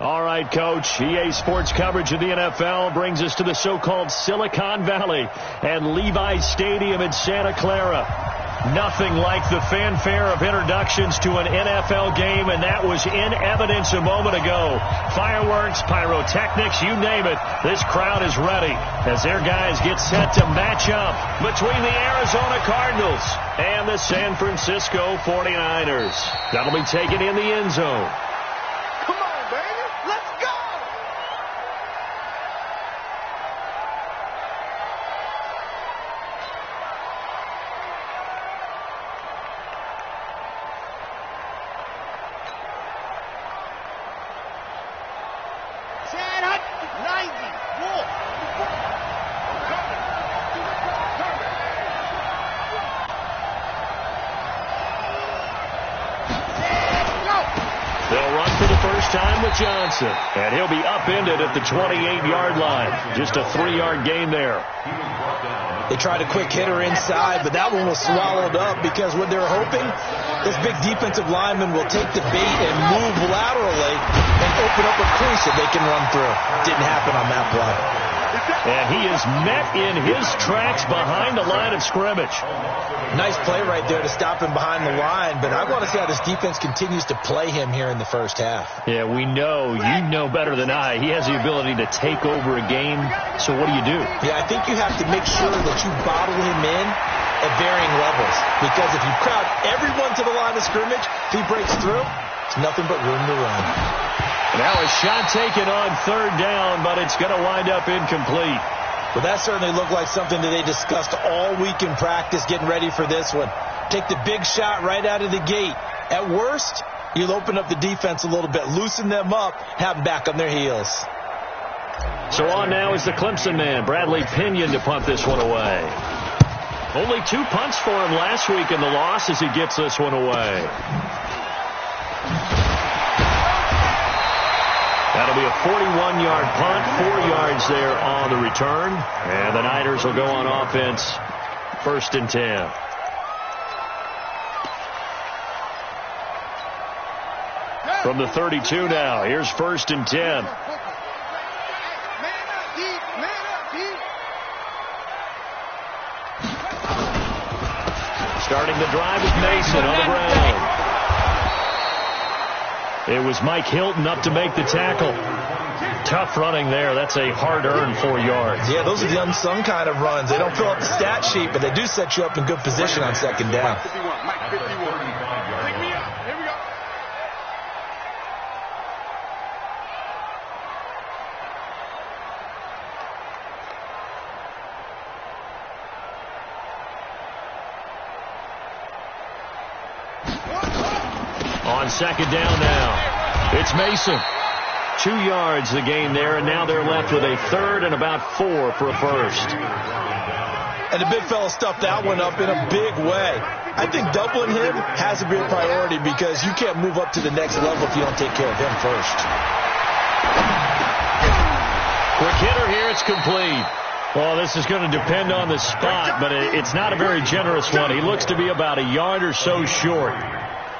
All right, Coach. EA Sports coverage of the NFL brings us to the so-called Silicon Valley and Levi's Stadium in Santa Clara. Nothing like the fanfare of introductions to an NFL game, and that was in evidence a moment ago. Fireworks, pyrotechnics, you name it. This crowd is ready as their guys get set to match up between the Arizona Cardinals and the San Francisco 49ers. That'll be taken in the end zone. Johnson, and he'll be upended at the 28-yard line. Just a 3-yard gain there. They tried a quick hitter inside, but that one was swallowed up because what they were hoping, this big defensive lineman will take the bait and move laterally and open up a crease that they can run through. Didn't happen on that play. And he is met in his tracks behind the line of scrimmage. Nice play right there to stop him behind the line, but I want to see how this defense continues to play him here in the first half. Yeah, we know. You know better than I. He has the ability to take over a game, so what do you do? Yeah, I think you have to make sure that you bottle him in at varying levels, because if you crowd everyone to the line of scrimmage, if he breaks through, it's nothing but room to run. Now a shot taken on third down, but it's going to wind up incomplete. Well, that certainly looked like something that they discussed all week in practice getting ready for this one. Take the big shot right out of the gate. At worst, you'll open up the defense a little bit, loosen them up, have them back on their heels. So on now is the Clemson man, Bradley Pinion, to punt this one away. Only 2 punts for him last week in the loss as he gets this one away. That'll be a 41-yard punt, 4 yards there on the return. And the Niners will go on offense, 1st and 10. From the 32 now, here's 1st and 10. Starting the drive with Mason on the ground. It was Mike Hilton up to make the tackle. Tough running there. That's a hard-earned 4 yards. Yeah, those are the unsung kind of runs. They don't fill up the stat sheet, but they do set you up in good position on second down. On second down now, it's Mason. 2 yards the gain there, and now they're left with a 3rd and about 4 for a first. And the big fella stuffed that one up in a big way. I think doubling him has to be a priority because you can't move up to the next level if you don't take care of him first. Quick hitter here, it's complete. Well, this is going to depend on the spot, but it's not a very generous one. He looks to be about a yard or so short.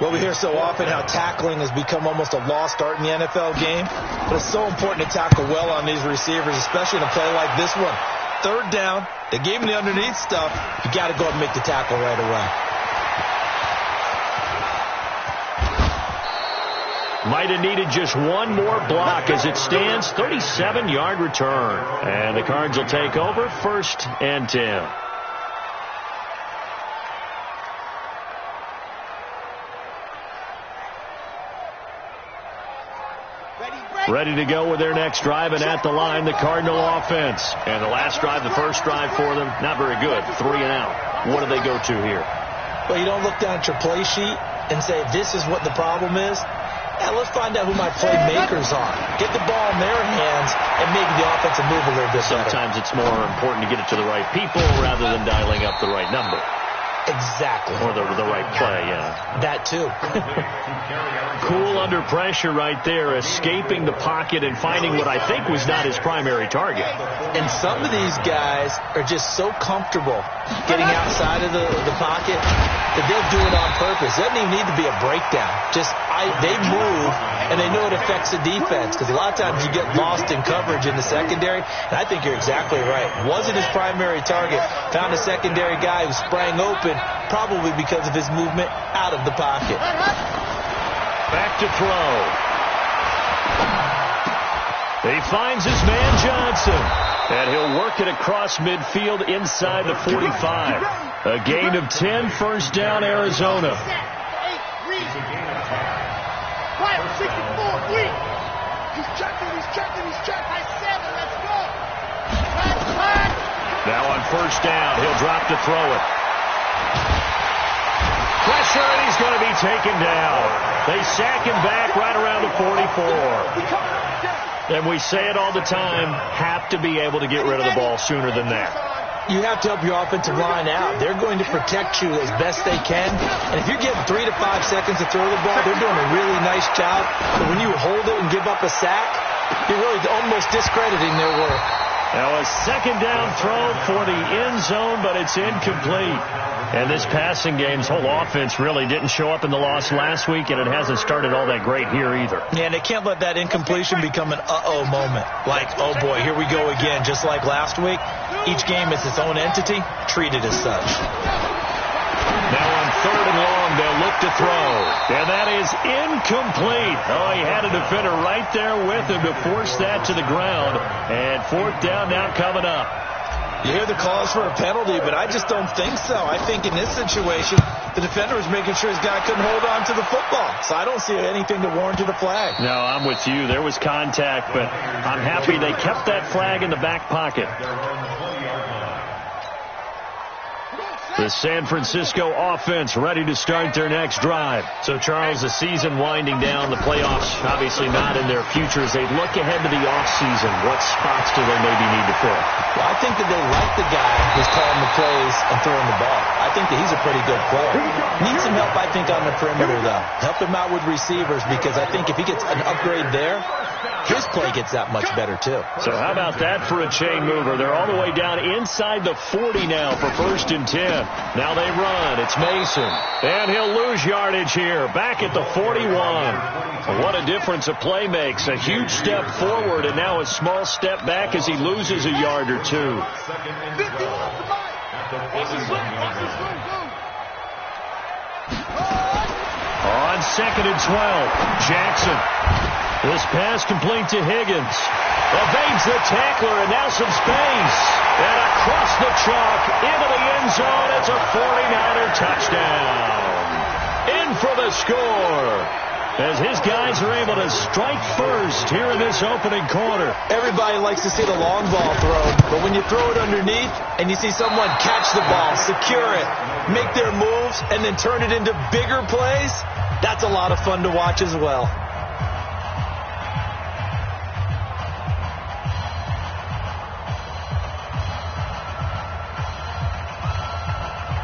Well, we hear so often how tackling has become almost a lost art in the NFL game, but it's so important to tackle well on these receivers, especially in a play like this one. 3rd down, they gave him the underneath stuff. You got to go and make the tackle right away. Might have needed just one more block as it stands. 37-yard return. And the Cards will take over, 1st and 10. Ready to go with their next drive, and at the line, the Cardinal offense. And the last drive, the first drive for them, not very good. 3 and out. What do they go to here? Well, you don't look down at your play sheet and say, this is what the problem is. Yeah, let's find out who my playmakers are. Get the ball in their hands and maybe the offensive move a little bit better. Sometimes it's more important to get it to the right people rather than dialing up the right number. Exactly. Or the right play, yeah. That too. Cool under pressure right there, escaping the pocket and finding what I think was not his primary target. And some of these guys are just so comfortable getting outside of the pocket that they'll do it on purpose. It doesn't even need to be a breakdown. They move, and they know it affects the defense, because a lot of times you get lost in coverage in the secondary, and I think you're exactly right. Wasn't his primary target. Found a secondary guy who sprang open, probably because of his movement out of the pocket. Back to throw. He finds his man Johnson, and he'll work it across midfield inside the 45. A gain of 10, first down, Arizona. Now on first down, he'll drop to throw it. Pressure, and he's going to be taken down. They sack him back right around the 44. And we say it all the time, have to be able to get rid of the ball sooner than that. You have to help your offensive line out. They're going to protect you as best they can. And if you're getting 3 to 5 seconds to throw the ball, they're doing a really nice job. But when you hold it and give up a sack, you're really almost discrediting their work. Now a second down throw for the end zone, but it's incomplete. And this passing game's whole offense really didn't show up in the loss last week, and it hasn't started all that great here either. Yeah, and they can't let that incompletion become an uh-oh moment. Like, oh boy, here we go again, just like last week. Each game is its own entity, treated as such. Now on third and long, they'll look to throw. And that is incomplete. Oh, he had a defender right there with him to force that to the ground. And fourth down now coming up. You hear the calls for a penalty, but I just don't think so. I think in this situation, the defender was making sure his guy couldn't hold on to the football. So I don't see anything to warrant a flag. No, I'm with you. There was contact, but I'm happy they kept that flag in the back pocket. The San Francisco offense ready to start their next drive. So, Charles, the season winding down, the playoffs obviously not in their future. As they look ahead to the offseason, what spots do they maybe need to fill? Well, I think that they like the guy who's calling the plays and throwing the ball. I think that he's a pretty good player. Needs some help, I think, on the perimeter, though. Help him out with receivers, because I think if he gets an upgrade there, his play gets that much better, too. So how about that for a chain mover? They're all the way down inside the 40 now for first and 10. Now they run. It's Mason. And he'll lose yardage here. Back at the 41. What a difference a play makes. A huge step forward and now a small step back as he loses a yard or two. On second and 12, Jackson. This pass complete to Higgins. Evades the tackler, and now some space. And across the chalk, into the end zone, it's a 49er touchdown. In for the score, as his guys are able to strike first here in this opening quarter. Everybody likes to see the long ball thrown, but when you throw it underneath and you see someone catch the ball, secure it, make their moves, and then turn it into bigger plays, that's a lot of fun to watch as well.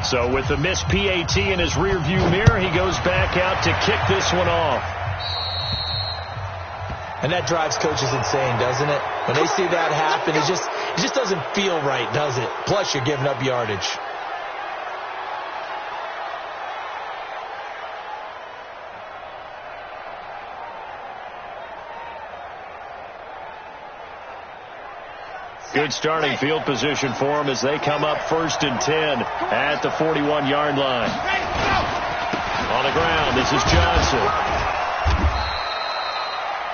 So with the missed PAT in his rearview mirror, he goes back out to kick this one off. And that drives coaches insane, doesn't it? When they see that happen, it just doesn't feel right, does it? Plus, you're giving up yardage. Good starting field position for them as they come up first and 10 at the 41-yard line. On the ground, this is Johnson.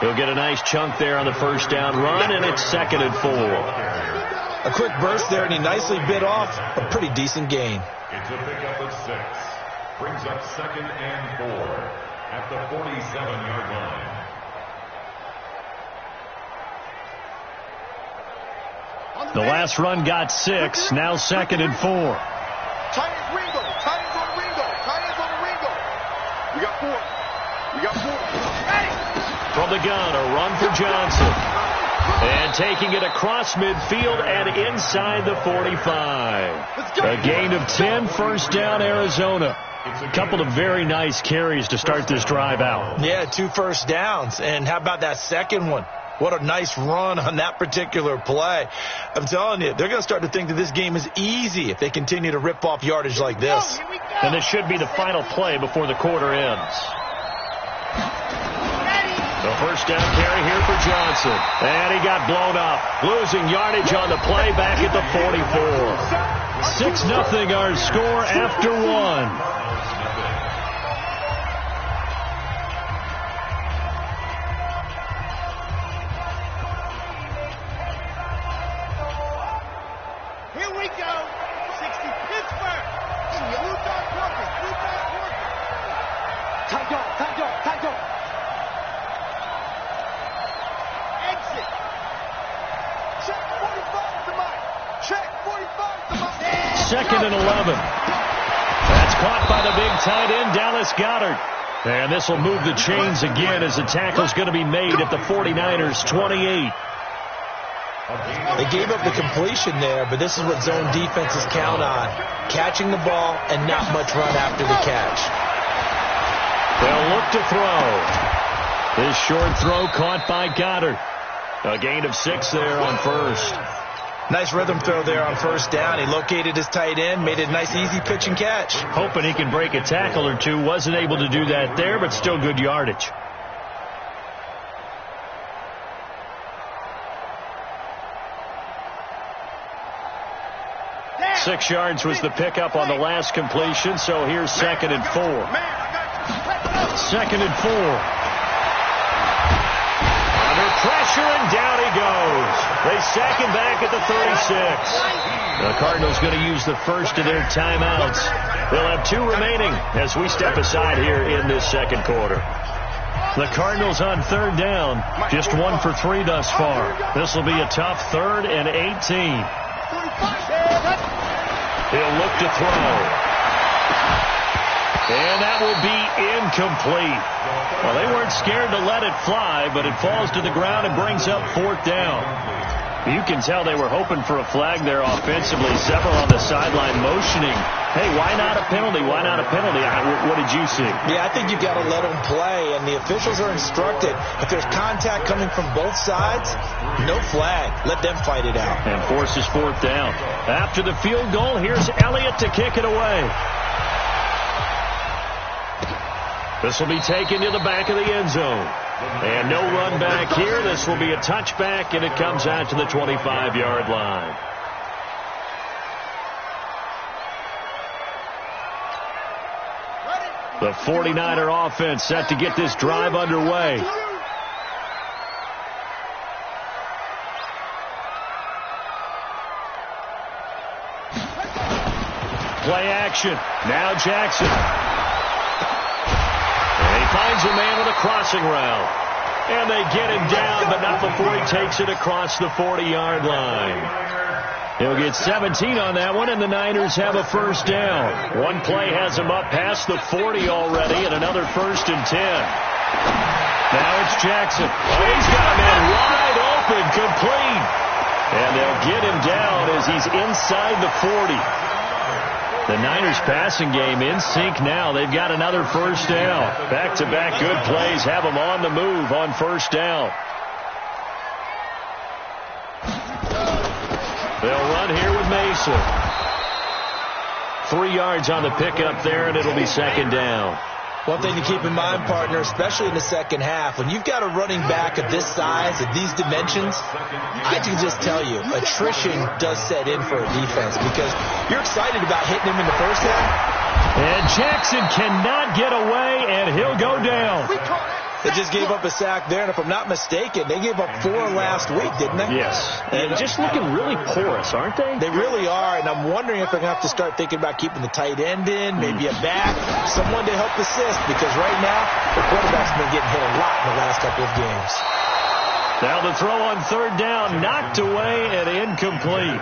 He'll get a nice chunk there on the first down run, and it's second and 4. A quick burst there, and he nicely bit off a pretty decent gain. It's a pickup of 6. Brings up second and 4 at the 47-yard line. The last run got 6, now second and 4. Tight ends Ringo. Tight ends on Ringo. Tight ends on Ringo. We got 4. We got 4. From the gun, a run for Johnson. And And taking it across midfield and inside the 45. A gain of 10, first down, Arizona. A couple of very nice carries to start this drive out. Yeah, 2 first downs. And how about that second one? What a nice run on that particular play. I'm telling you, they're going to start to think that this game is easy if they continue to rip off yardage like this. And this should be the final play before the quarter ends. The first down carry here for Johnson. And he got blown up. Losing yardage on the play back at the 44. 6-0 our score after 1. Second and 11. That's caught by the big tight end, Dallas Goedert. And this will move the chains again as the tackle's going to be made at the 49ers' 28. They gave up the completion there, but this is what zone defenses count on. Catching the ball and not much run after the catch. They'll look to throw. This short throw caught by Goedert. A gain of 6 there on first. Nice rhythm throw there on first down. He located his tight end, made it a nice easy pitch and catch. Hoping he can break a tackle or two. Wasn't able to do that there, but still good yardage. Yeah. 6 yards was the pickup on the last completion, so here's 2nd and 4. 2nd and 4. Pressure, and down he goes. They sack him back at the 36. The Cardinals going to use the first of their timeouts. They'll have 2 remaining as we step aside here in this second quarter. The Cardinals on 3rd down, just 1 for 3 thus far. This will be a tough 3rd and 18. He'll look to throw. And that will be incomplete. Well, they weren't scared to let it fly, but it falls to the ground and brings up 4th down. You can tell they were hoping for a flag there offensively. Several on the sideline motioning. Hey, why not a penalty? Why not a penalty? What did you see? Yeah, I think you've got to let them play, and the officials are instructed. If there's contact coming from both sides, no flag. Let them fight it out. And forces 4th down. After the field goal, here's Elliott to kick it away. This will be taken to the back of the end zone. And no run back here. This will be a touchback, and it comes out to the 25-yard line. The 49er offense set to get this drive underway. Play action. Now Jackson. Finds a man with a crossing route. And they get him down, but not before he takes it across the 40-yard line. He'll get 17 on that one, and the Niners have a first down. One play has him up past the 40 already, and another 1st and 10. Now it's Jackson. Oh, he's got a man wide open, complete. And they'll get him down as he's inside the 40. The Niners passing game in sync now. They've got another first down. Back-to-back good plays have them on the move on first down. They'll run here with Mason. 3 yards on the pickup there, and it'll be 2nd down. One thing to keep in mind, partner, especially in the second half, when you've got a running back of this size, at these dimensions, I can just tell you, attrition does set in for a defense because you're excited about hitting him in the first half. And Jackson cannot get away, and he'll go down. They just gave up a sack there, and if I'm not mistaken, they gave up 4 last week, didn't they? Yes. And just looking really porous, aren't they? They really are, and I'm wondering if they're going to have to start thinking about keeping the tight end in, maybe a back, someone to help assist, because right now, the quarterback's been getting hit a lot in the last couple of games. Now the throw on third down, knocked away and incomplete.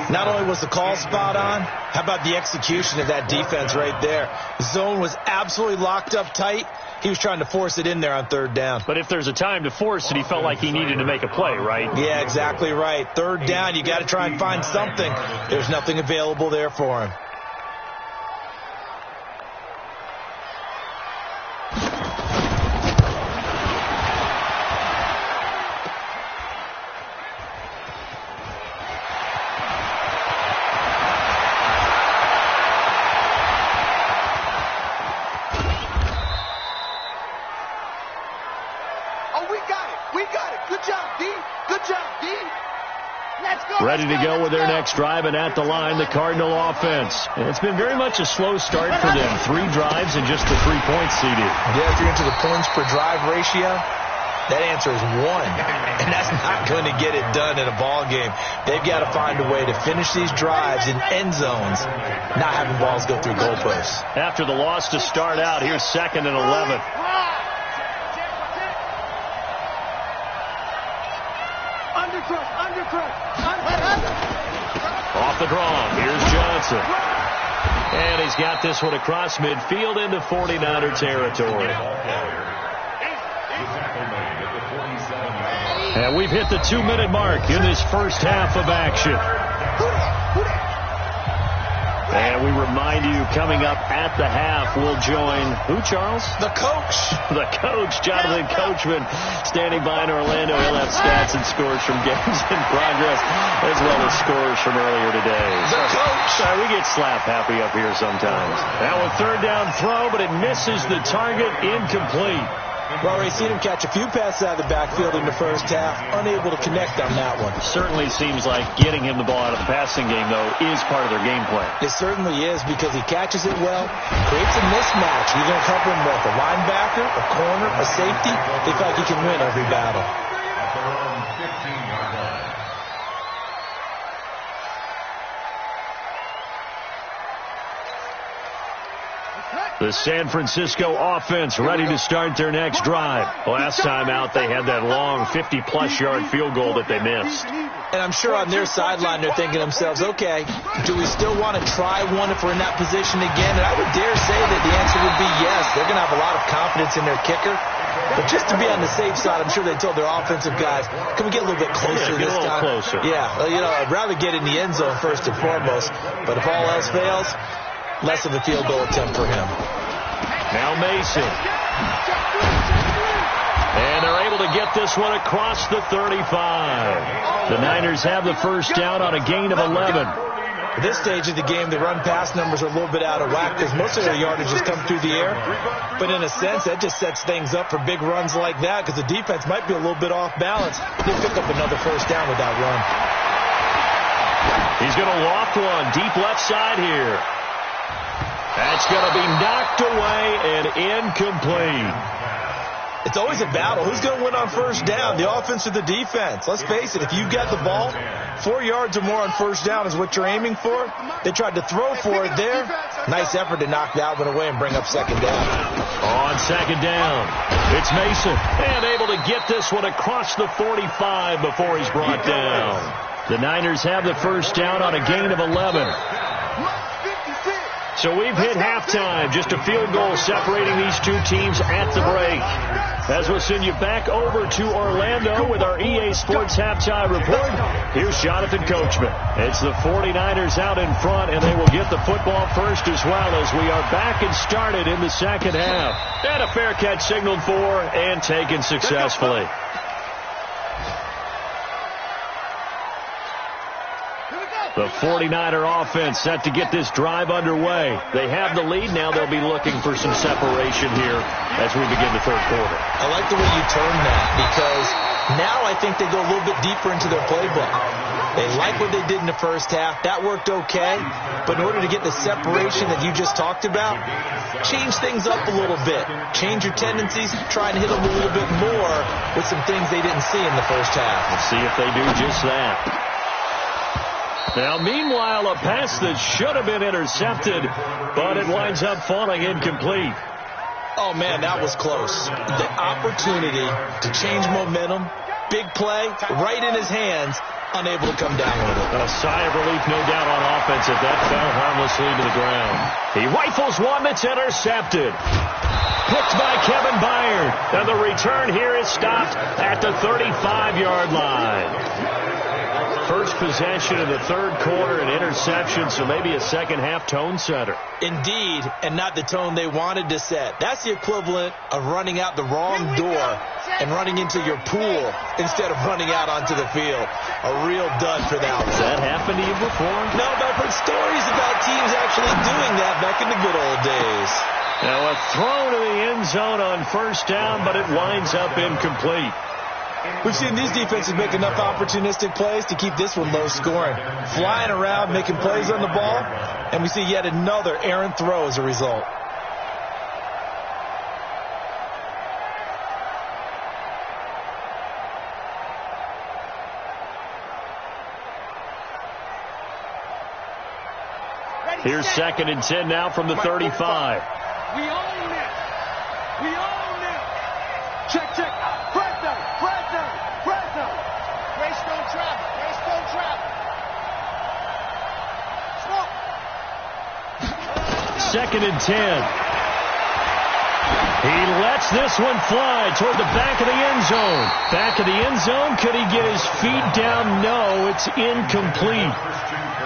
Not only was the call spot on, how about the execution of that defense right there? The zone was absolutely locked up tight. He was trying to force it in there on third down. But if there's a time to force it, he felt like he needed to make a play, right? Yeah, exactly right. Third down, you got to try and find something. There's nothing available there for him. Ready to go with their next drive, and at the line, the Cardinal offense. And it's been very much a slow start for them. 3 drives and just the 3 points seeded. Yeah, if you're into the points per drive ratio, that answer is 1. And that's not going to get it done in a ball game. They've got to find a way to finish these drives in end zones, not having balls go through goalposts. After the loss to start out, here's 2nd and 11. Off the draw, here's Johnson. And he's got this one across midfield into 49er territory. And we've hit the 2-minute mark in this first half of action. And we remind you, coming up at the half, we'll join who, Charles? The coach. The coach, Jonathan Coachman, standing by in Orlando. He'll have stats and scores from games in progress, as well as scores from earlier today. The coach. We get slap happy up here sometimes. Now a third down throw, but it misses the target, incomplete. Well, we've seen him catch a few passes out of the backfield in the first half, unable to connect on that one. Certainly seems like getting him the ball out of the passing game, though, is part of their game plan. It certainly is, because he catches it well, creates a mismatch. You're going to cover him with a linebacker, a corner, a safety. They feel like he can win every battle. The San Francisco offense ready to start their next drive. Last time out, they had that long 50-plus yard field goal that they missed. And I'm sure on their sideline, they're thinking to themselves, okay, do we still want to try one if we're in that position again? And I would dare say that the answer would be yes. They're going to have a lot of confidence in their kicker. But just to be on the safe side, I'm sure they told their offensive guys, can we get a little bit closer this time? Closer. Yeah, I'd rather get in the end zone first and foremost. But if all else fails, less of a field goal attempt for him. Now Mason. And they're able to get this one across the 35. The Niners have the first down on a gain of 11. At this stage of the game, the run-pass numbers are a little bit out of whack because most of their yardage has come through the air. But in a sense, that just sets things up for big runs like that because the defense might be a little bit off balance. They pick up another first down with that run. He's going to loft one deep left side here. That's going to be knocked away and incomplete. It's always a battle. Who's going to win on first down, the offense or the defense? Let's face it, if you've got the ball, 4 yards or more on first down is what you're aiming for. They tried to throw for it there. Nice effort to knock that one away and bring up second down. On second down, it's Mason. And able to get this one across the 45 before he's brought down. The Niners have the first down on a gain of 11. So we've hit halftime, just a field goal separating these two teams at the break. As we'll send you back over to Orlando with our EA Sports Halftime Report, here's Jonathan Coachman. It's the 49ers out in front, and they will get the football first as well as we are back and started in the second half. And a fair catch signaled for and taken successfully. The 49er offense set to get this drive underway. They have the lead. Now they'll be looking for some separation here as we begin the third quarter. I like the way you term that because now I think they go a little bit deeper into their playbook. They like what they did in the first half. That worked okay. But in order to get the separation that you just talked about, change things up a little bit. Change your tendencies. Try and hit them a little bit more with some things they didn't see in the first half. Let's see if they do just that. Now, meanwhile, a pass that should have been intercepted, but it winds up falling incomplete. Oh, man, that was close. The opportunity to change momentum, Big play, right in his hands, unable to come down with it. A sigh of relief, no doubt, on offense if that fell harmlessly to the ground. He rifles one that's intercepted. Picked by Kevin Byard. And the return here is stopped at the 35-yard line. First possession of the third quarter, an interception, so maybe a second-half tone setter. Indeed, and not the tone they wanted to set. That's the equivalent of running out the wrong door and running into your pool instead of running out onto the field. A real dud for that one. Has that happened to you before? No, but I've heard stories about teams actually doing that back in the good old days. Now a throw to the end zone on first down, but it winds up incomplete. We've seen these defenses make enough opportunistic plays to keep this one low scoring. Flying around, making plays on the ball, and we see yet another errant throw as a result. Here's 2nd and 10 now from the 35. We own it. We own it. Check, check. Preston. Greystone trap. Smoke. 2nd and 10. He lets this one fly toward the back of the end zone. Back of the end zone. Could he get his feet down? No, it's incomplete.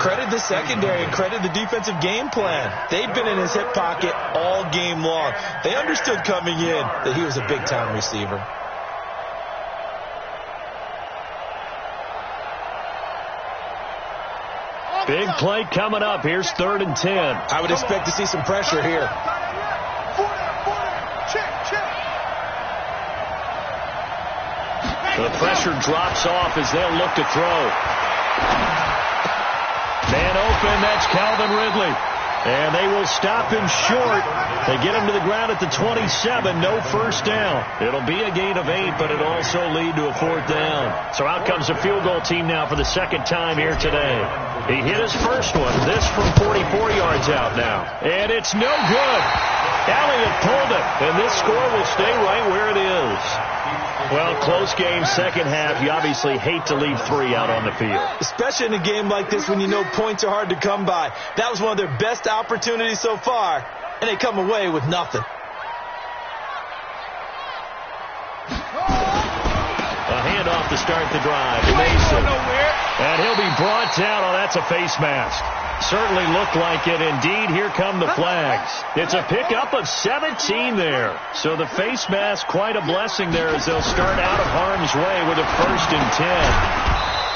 Credit the secondary and credit the defensive game plan. They've been in his hip pocket all game long. They understood coming in that he was a big-time receiver. Big play coming up. Here's 3rd and 10. I would expect to see some pressure here. The pressure drops off as they'll look to throw. Man open, that's Calvin Ridley. And they will stop him short. They get him to the ground at the 27. No first down. It'll be a gain of 8, but it'll also lead to a 4th down. So out comes a field goal team now for the 2nd time here today. He hit his first one. This from 44 yards out now. And it's no good. Elliott pulled it. And this score will stay right where it is. Well, close game, second half. You obviously hate to leave 3 out on the field. Especially in a game like this when you know points are hard to come by. That was one of their best opportunities so far, and they come away with nothing. A handoff to start the drive. Mason. And he'll be brought down. Oh, that's a face mask. Certainly looked like it. Indeed, here come the flags. It's a pickup of 17 there. So the face mask, quite a blessing there as they'll start out of harm's way with a 1st and 10.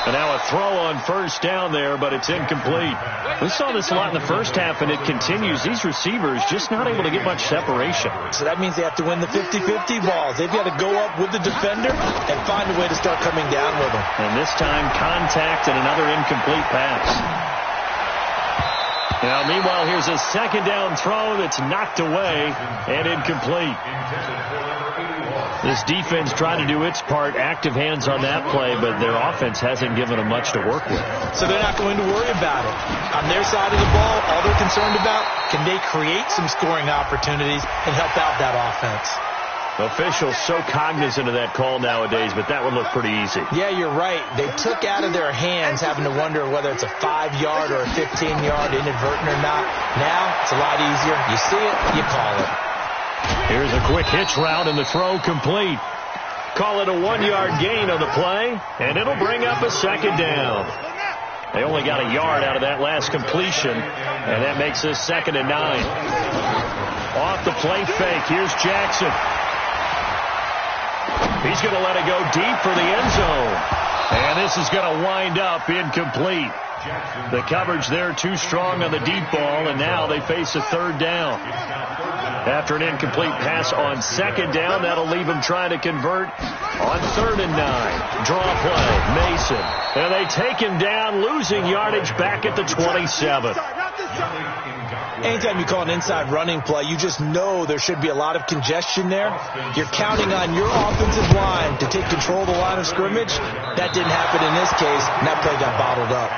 And now a throw on first down there, but it's incomplete. We saw this a lot in the first half, and it continues. These receivers just not able to get much separation. So that means they have to win the 50-50 balls. They've got to go up with the defender and find a way to start coming down with them. And this time, contact and another incomplete pass. Now, meanwhile, here's a 2nd down throw that's knocked away and incomplete. This defense tried to do its part, active hands on that play, but their offense hasn't given them much to work with. So they're not going to worry about it. On their side of the ball, all they're concerned about, can they create some scoring opportunities and help out that offense? Officials so cognizant of that call nowadays, but that would look pretty easy. Yeah, you're right. They took out of their hands having to wonder whether it's a 5-yard or a 15-yard inadvertent or not. Now, it's a lot easier. You see it, you call it. Here's a quick hitch route and the throw complete. Call it a 1-yard gain on the play, and it'll bring up a 2nd down. They only got a yard out of that last completion, and that makes this 2nd and 9. Off the play fake, here's Jackson. He's going to let it go deep for the end zone. And this is going to wind up incomplete. The coverage there too strong on the deep ball, and now they face a 3rd down. After an incomplete pass on 2nd down, that'll leave them trying to convert on 3rd and 9. Draw play, Mason. And they take him down, losing yardage back at the 27. Anytime you call an inside running play, you just know there should be a lot of congestion there. You're counting on your offensive line to take control of the line of scrimmage. That didn't happen in this case, and that play got bottled up.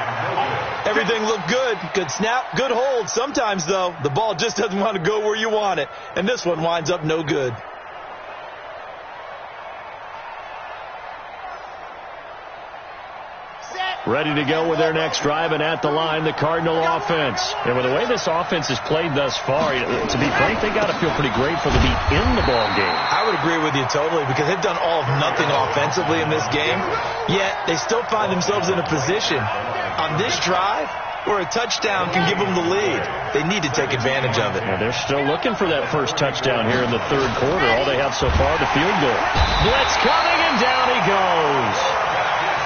Everything looked good. Good snap, good hold. Sometimes, though, the ball just doesn't want to go where you want it, and this one winds up no good. Ready to go with their next drive, and at the line, the Cardinal offense. And with the way this offense has played thus far, to be frank, they got to feel pretty grateful to be in the ball game. I would agree with you totally, because they've done all of nothing offensively in this game, yet they still find themselves in a position on this drive where a touchdown can give them the lead. They need to take advantage of it. Yeah, they're still looking for that first touchdown here in the third quarter. All they have so far, the field goal. Blitz coming, and down he goes.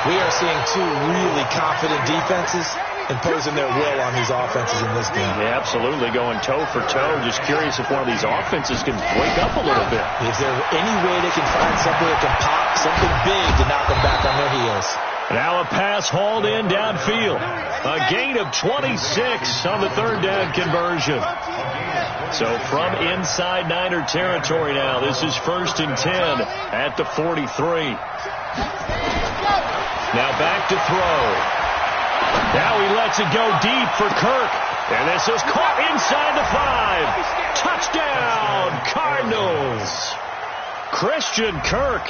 We are seeing two really confident defenses imposing their will on these offenses in this game. Yeah, absolutely, going toe for toe. Just curious if one of these offenses can wake up a little bit. Is there any way they can find something that can pop, something big to knock them back on their heels? Now a pass hauled in downfield. A gain of 26 on the third down conversion. So from inside Niner territory now, this is 1st and 10 at the 43. Now back to throw. Now he lets it go deep for Kirk. And this is caught inside the 5. Touchdown, Cardinals. Christian Kirk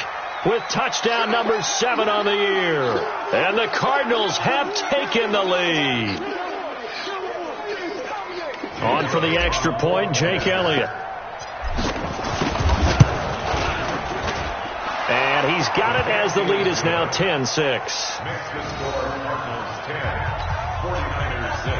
with touchdown number 7 on the year. And the Cardinals have taken the lead. On for the extra point, Jake Elliott. And he's got it as the lead is now 10-6. Makes the score Cardinals 10, 49ers 6.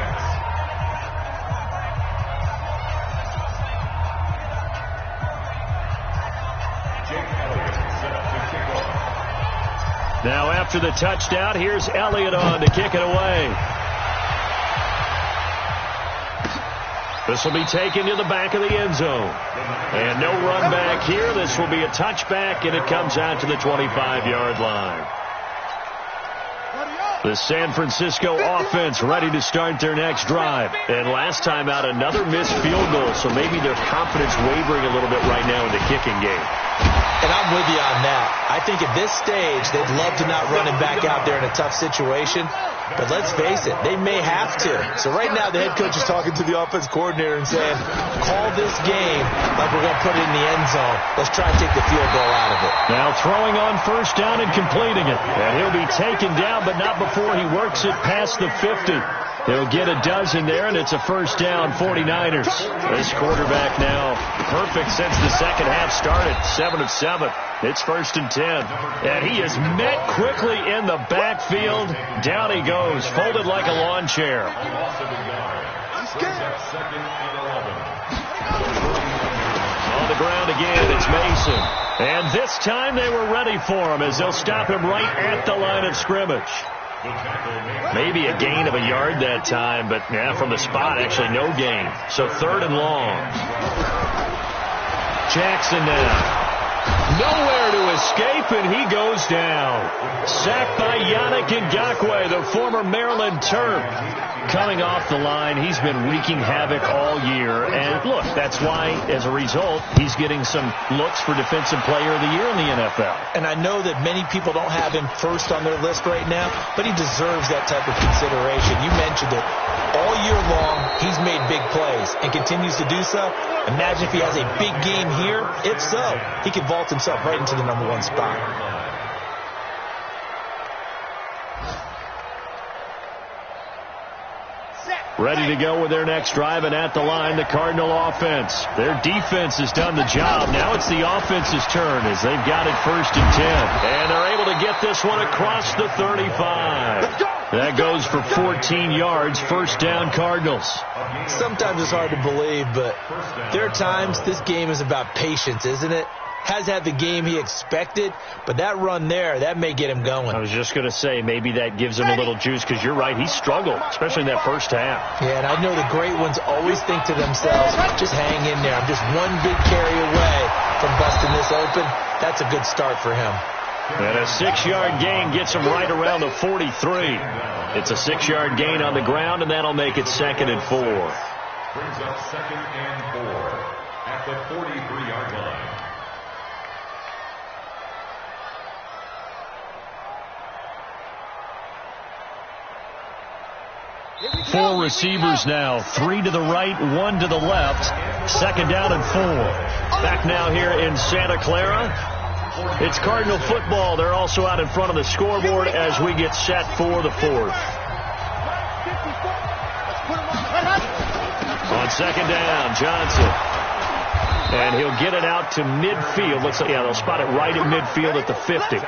Jake Elliott set up to kick off. Now after the touchdown, here's Elliott on to kick it away. This will be taken to the back of the end zone. And no run back here. This will be a touchback, and it comes out to the 25-yard line. The San Francisco offense ready to start their next drive. And last time out, another missed field goal, so maybe their confidence wavering a little bit right now in the kicking game. And I'm with you on that. I think at this stage, they'd love to not run him back out there in a tough situation. But let's face it, they may have to. So right now, the head coach is talking to the offense coordinator and saying, call this game like we're going to put it in the end zone. Let's try and take the field goal out of it. Now throwing on first down and completing it. And he'll be taken down, but not before he works it past the 50. He'll get a dozen there, and it's a first down, 49ers. This quarterback now perfect since the second half started, 7 of 7. It's 1st and 10. And he is met quickly in the backfield. Down he goes, folded like a lawn chair. On the ground again, it's Mason. And this time they were ready for him as they'll stop him right at the line of scrimmage. Maybe a gain of a yard that time, but yeah, from the spot, actually no gain. So 3rd and long. Jackson now. Nowhere to escape, and he goes down. Sacked by Yannick Ngakoue, the former Maryland Terp. Coming off the line, he's been wreaking havoc all year. And look, that's why, as a result, he's getting some looks for Defensive Player of the Year in the NFL. And I know that many people don't have him first on their list right now, but he deserves that type of consideration. You mentioned it. All year long, he's made big plays and continues to do so. Imagine if he has a big game here. If so, he can vault himself right into the number 1 spot. Ready to go with their next drive, and at the line, the Cardinal offense. Their defense has done the job. Now it's the offense's turn as they've got it 1st and 10. And they're able to get this one across the 35. That goes for 14 yards. First down, Cardinals. Sometimes it's hard to believe, but there are times this game is about patience, isn't it? Has had the game he expected, but that run there, that may get him going. I was just going to say, maybe that gives him a little juice, because you're right, he struggled, especially in that first half. Yeah, and I know the great ones always think to themselves, just hang in there. I'm just one big carry away from busting this open. That's a good start for him. And a 6-yard gain gets him right around the 43. It's a 6-yard gain on the ground, and that'll make it 2nd and 4. Brings up 2nd and 4 at the 43-yard line. 4 receivers now, 3 to the right, 1 to the left. 2nd down and 4. Back now here in Santa Clara. It's Cardinal football. They're also out in front of the scoreboard as we get set for the fourth. On second down, Johnson. And he'll get it out to midfield. Looks like, yeah, they'll spot it right at midfield at the 50.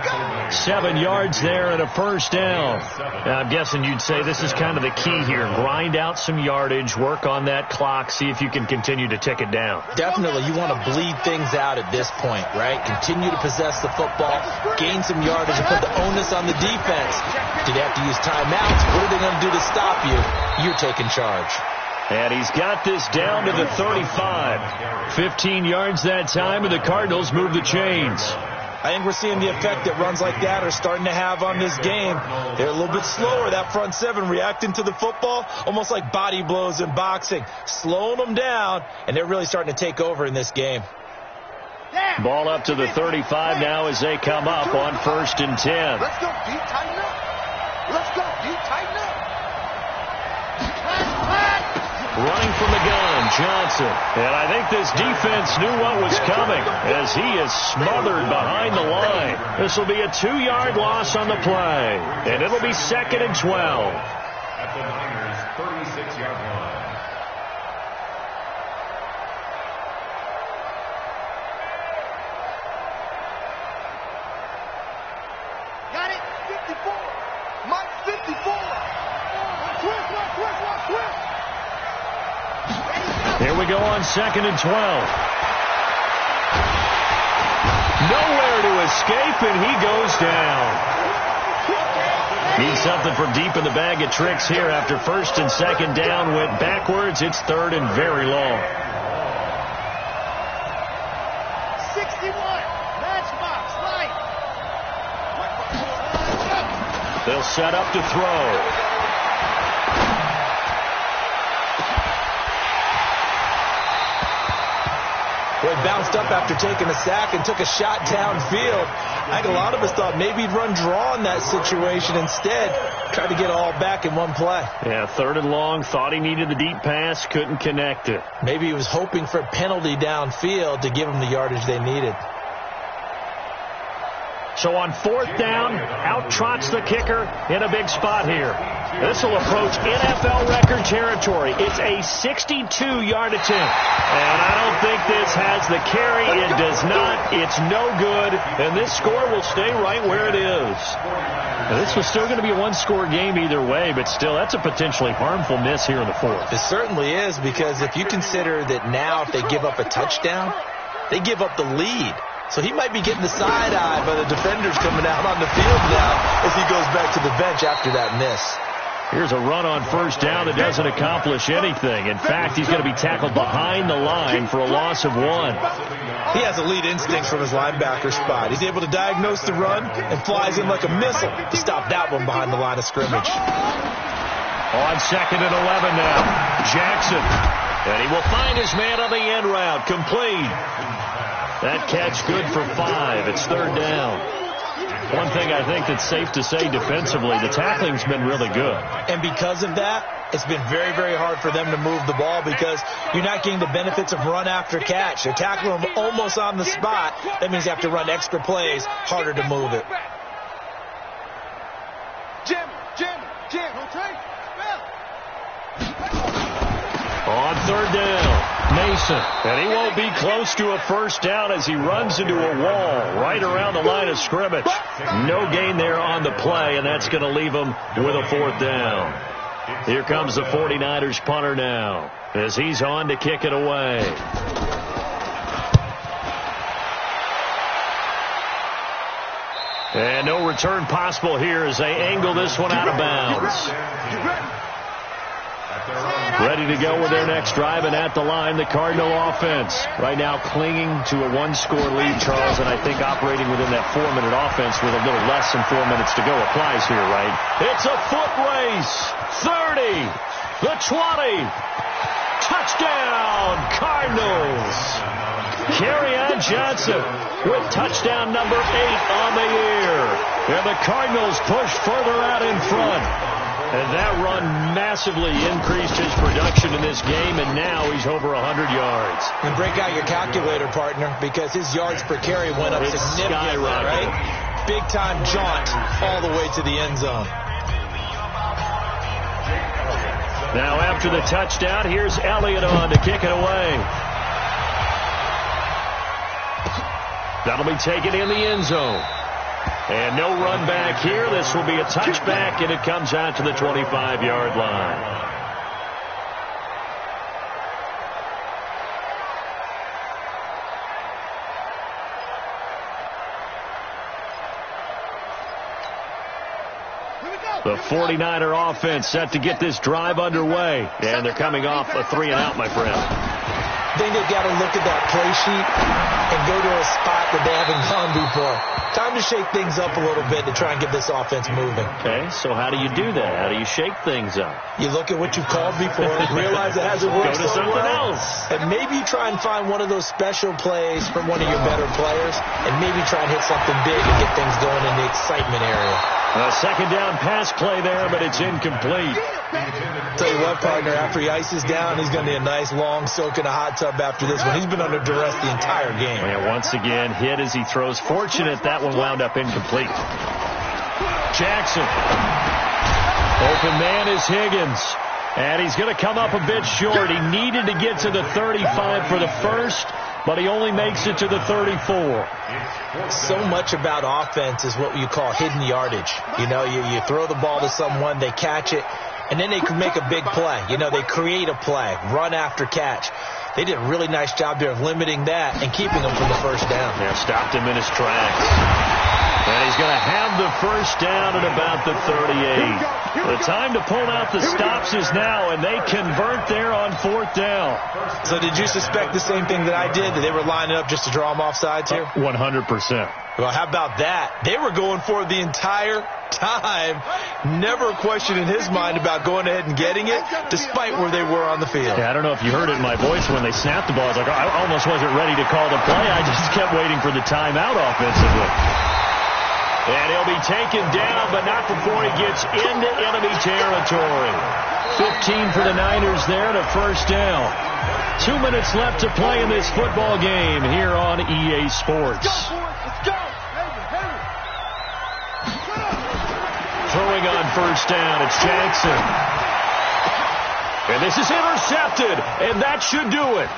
7 yards there and a first down. Now, I'm guessing you'd say this is kind of the key here. Grind out some yardage, work on that clock, see if you can continue to tick it down. Definitely, you want to bleed things out at this point, right? Continue to possess the football, gain some yardage, and put the onus on the defense. Do they have to use timeouts? What are they going to do to stop you? You're taking charge. And he's got this down to the 35. 15 yards that time, and the Cardinals move the chains. I think we're seeing the effect that runs like that are starting to have on this game. They're a little bit slower, that front seven, reacting to the football, almost like body blows in boxing, slowing them down, and they're really starting to take over in this game. Ball up to the 35 now as they come up on 1st and 10. Let's go, D, tighten up. Let's go, D, tighten up. Running from the gun, Johnson. And I think this defense knew what was coming as he is smothered behind the line. This will be a 2-yard loss on the play. And it'll be 2nd and 12. At the Niners' 36-yard line. Got it. 54. Mike, 54. Twist. Here we go on 2nd and 12. Nowhere to escape, and he goes down. Need something for deep in the bag of tricks here after 1st and 2nd down. Went backwards. It's 3rd and very long. 61. Matchbox, light. They'll set up to throw. Well, he bounced up after taking a sack and took a shot downfield. I think a lot of us thought maybe he'd run draw in that situation. Instead, tried to get all back in one play. Yeah, 3rd and long. Thought he needed the deep pass. Couldn't connect it. Maybe he was hoping for a penalty downfield to give him the yardage they needed. So on 4th down, out trots the kicker in a big spot here. This will approach NFL record territory. It's a 62-yard attempt. And I don't think this has the carry. It does not. It's no good. And this score will stay right where it is. Now, this was still going to be a one-score game either way, but still, that's a potentially harmful miss here in the 4th. It certainly is, because if you consider that now if they give up a touchdown, they give up the lead. So he might be getting the side-eye by the defenders coming out on the field now as he goes back to the bench after that miss. Here's a run on 1st down that doesn't accomplish anything. In fact, he's going to be tackled behind the line for a loss of 1. He has elite instincts from his linebacker spot. He's able to diagnose the run and flies in like a missile to stop that one behind the line of scrimmage. On 2nd and 11 now, Jackson. And he will find his man on the end route, complete. That catch good for 5. It's 3rd down. One thing I think that's safe to say defensively, the tackling's been really good. And because of that, it's been very, very hard for them to move the ball because you're not getting the benefits of run after catch. They're tackling them almost on the spot. That means you have to run extra plays, harder to move it. Jim. On 3rd down, Mason. And he won't be close to a 1st down as he runs into a wall right around the line of scrimmage. No gain there on the play, and that's going to leave him with a 4th down. Here comes the 49ers punter now as he's on to kick it away. And no return possible here as they angle this one out of bounds. Ready to go with their next drive, and at the line, the Cardinal offense. Right now clinging to a 1-score lead, Charles, and I think operating within that 4-minute offense with a little less than 4 minutes to go applies here, right? It's a foot race. 30, the 20. Touchdown, Cardinals. Kerryon Johnson with touchdown number 8 on the year. And the Cardinals push further out in front. And that run massively increased his production in this game, and now he's over 100 yards. And break out your calculator, partner, because his yards per carry went up significantly, right? Big-time jaunt all the way to the end zone. Now after the touchdown, here's Elliott on to kick it away. That'll be taken in the end zone. And no run back here. This will be a touchback, and it comes out to the 25-yard line. The 49er offense set to get this drive underway. And they're coming off a 3-and-out, my friend. I think they've got to look at that play sheet and go to a spot that they haven't gone before. Time to shake things up a little bit to try and get this offense moving. Okay, so how do you do that? How do you shake things up? You look at what you've called before, realize it hasn't worked Go to something else. And maybe you try and find one of those special plays from one of your better players, and maybe try and hit something big and get things going in the excitement area. A second down pass play there, but it's incomplete. Tell you what, partner, after he ices down, he's going to need a nice long soak in a hot tub after this one. He's been under duress the entire game. And once again, hit as he throws. Fortunate that one wound up incomplete. Jackson. Open man is Higgins. And he's going to come up a bit short. He needed to get to the 35 for the first, but he only makes it to the 34. So much about offense is what you call hidden yardage. You know, you throw the ball to someone, they catch it, and then they can make a big play. You know, they create a play, run after catch. They did a really nice job there of limiting that and keeping him from the first down. Yeah, stopped him in his tracks. And he's going to have the first down at about the 38. The time to pull out the stops is now, and they convert there on fourth down. So did you suspect the same thing that I did, that they were lining up just to draw them off sides here? 100%. Well, how about that? They were going for it the entire time. Never a question in his mind about going ahead and getting it, despite where they were on the field. Yeah, I don't know if you heard it in my voice when they snapped the ball. I was like, I almost wasn't ready to call the play. I just kept waiting for the timeout offensively. And he'll be taken down, but not before he gets into enemy territory. 15 for the Niners there to first down. 2 minutes left to play in this football game here on EA Sports. Throwing on first down, it's Jackson. And this is intercepted, and that should do it.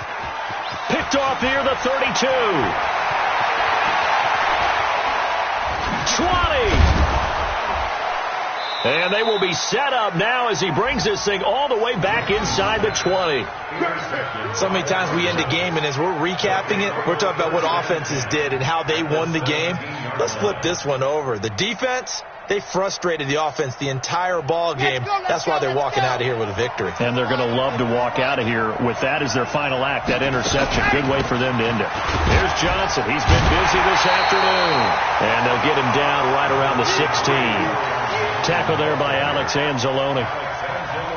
Picked off here, the 32. 20. And they will be set up now as he brings this thing all the way back inside the 20. So many times we end a game, and as we're recapping it, we're talking about what offenses did and how they won the game. Let's flip this one over. The defense, they frustrated the offense the entire ball game. That's why they're walking out of here with a victory. And they're going to love to walk out of here with that as their final act, that interception. Good way for them to end it. Here's Johnson. He's been busy this afternoon. And they'll get him down right around the 16. Tackle there by Alex Anzalone.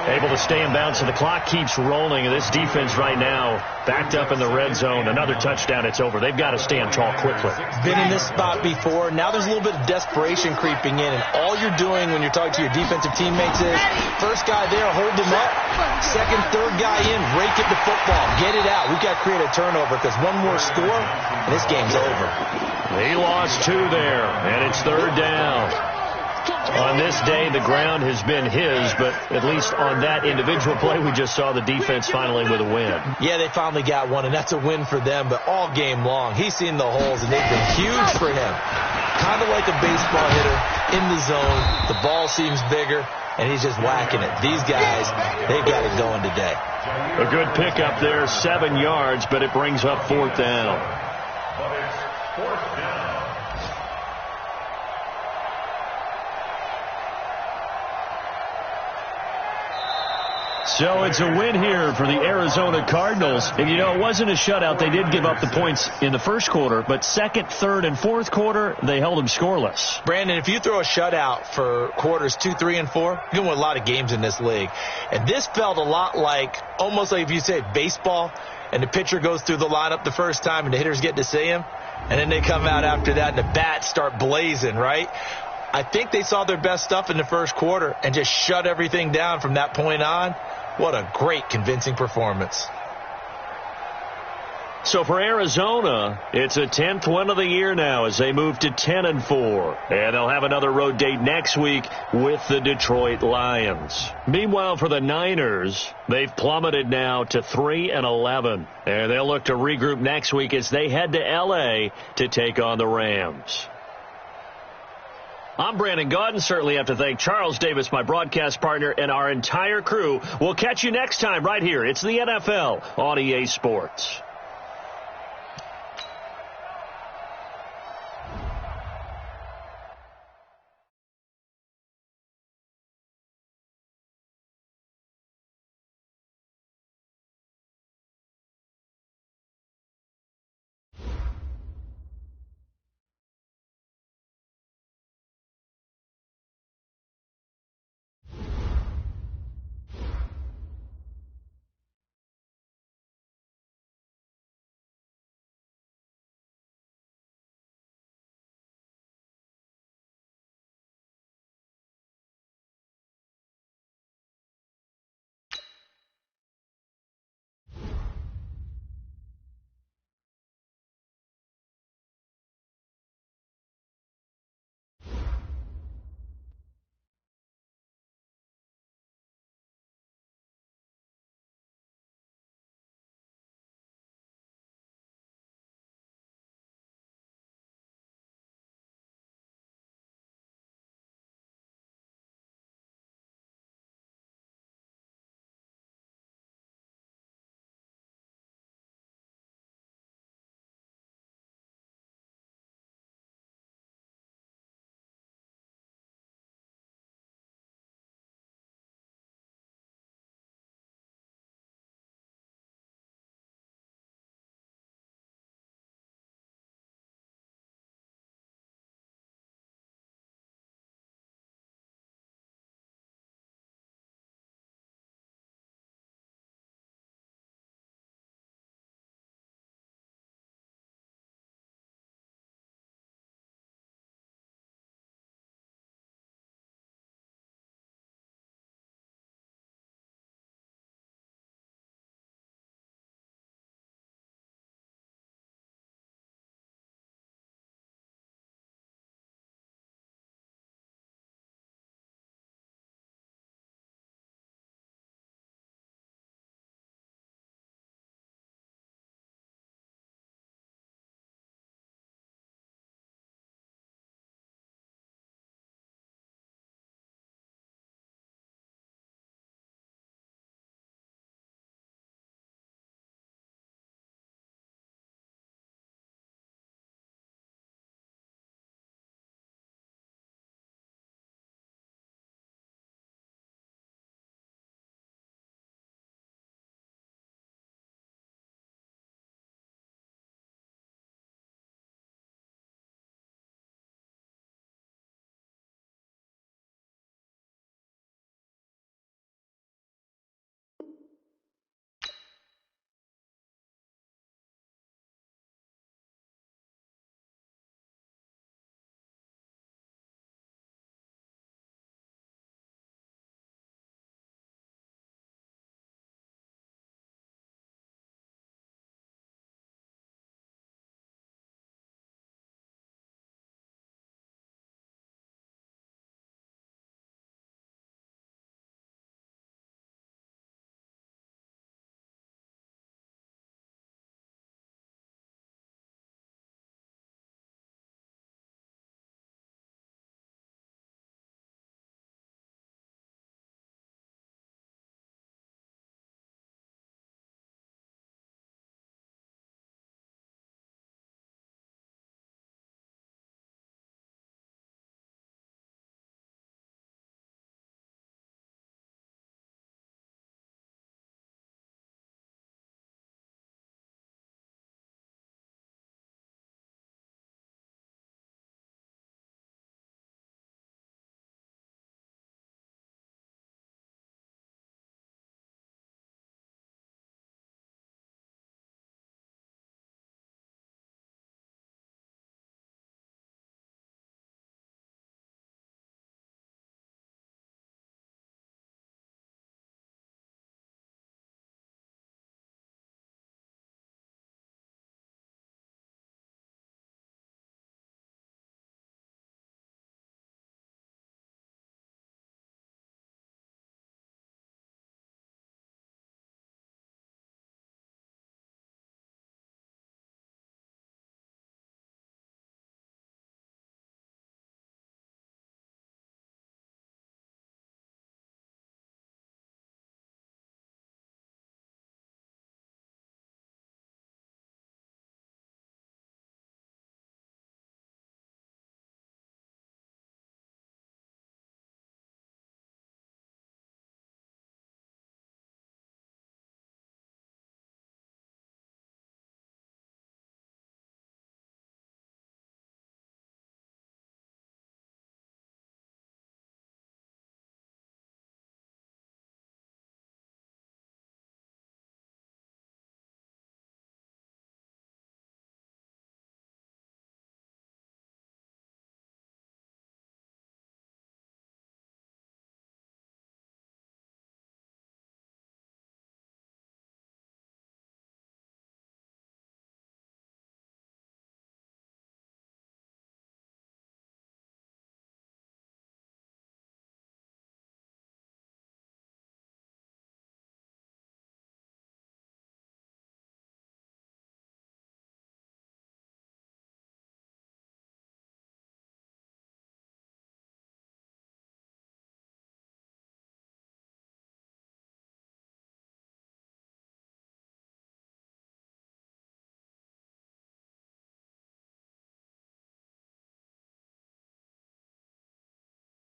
Able to stay in bounds, and the clock keeps rolling. And this defense right now backed up in the red zone. Another touchdown, it's over. They've got to stand tall quickly. Been in this spot before. Now there's a little bit of desperation creeping in, and all you're doing when you're talking to your defensive teammates is first guy there, hold him up. Second, third guy in, rake at the football. Get it out. We've got to create a turnover because one more score, and this game's over. He lost 2 there, and it's third down. On this day, the ground has been his, but at least on that individual play, we just saw the defense finally with a win. Yeah, they finally got one, and that's a win for them, but all game long, he's seen the holes, and they've been huge for him. Kind of like a baseball hitter in the zone. The ball seems bigger, and he's just whacking it. These guys, they've got it going today. A good pickup there, 7 yards, but it brings up fourth down. But it's fourth down. So it's a win here for the Arizona Cardinals. And, you know, it wasn't a shutout. They did give up the points in the first quarter, but second, third, and fourth quarter, they held them scoreless. Brandon, if you throw a shutout for quarters 2, 3, and 4, you're going to win a lot of games in this league. And this felt a lot like, almost like if you say baseball, and the pitcher goes through the lineup the first time, and the hitters get to see him, and then they come out after that, and the bats start blazing, right? I think they saw their best stuff in the first quarter and just shut everything down from that point on. What a great, convincing performance. So for Arizona, it's a 10th win of the year now as they move to 10-4. And they'll have another road date next week with the Detroit Lions. Meanwhile, for the Niners, they've plummeted now to 3-11. And they'll look to regroup next week as they head to L.A. to take on the Rams. I'm Brandon Gaudin. Certainly have to thank Charles Davis, my broadcast partner, and our entire crew. We'll catch you next time right here. It's the NFL on EA Sports.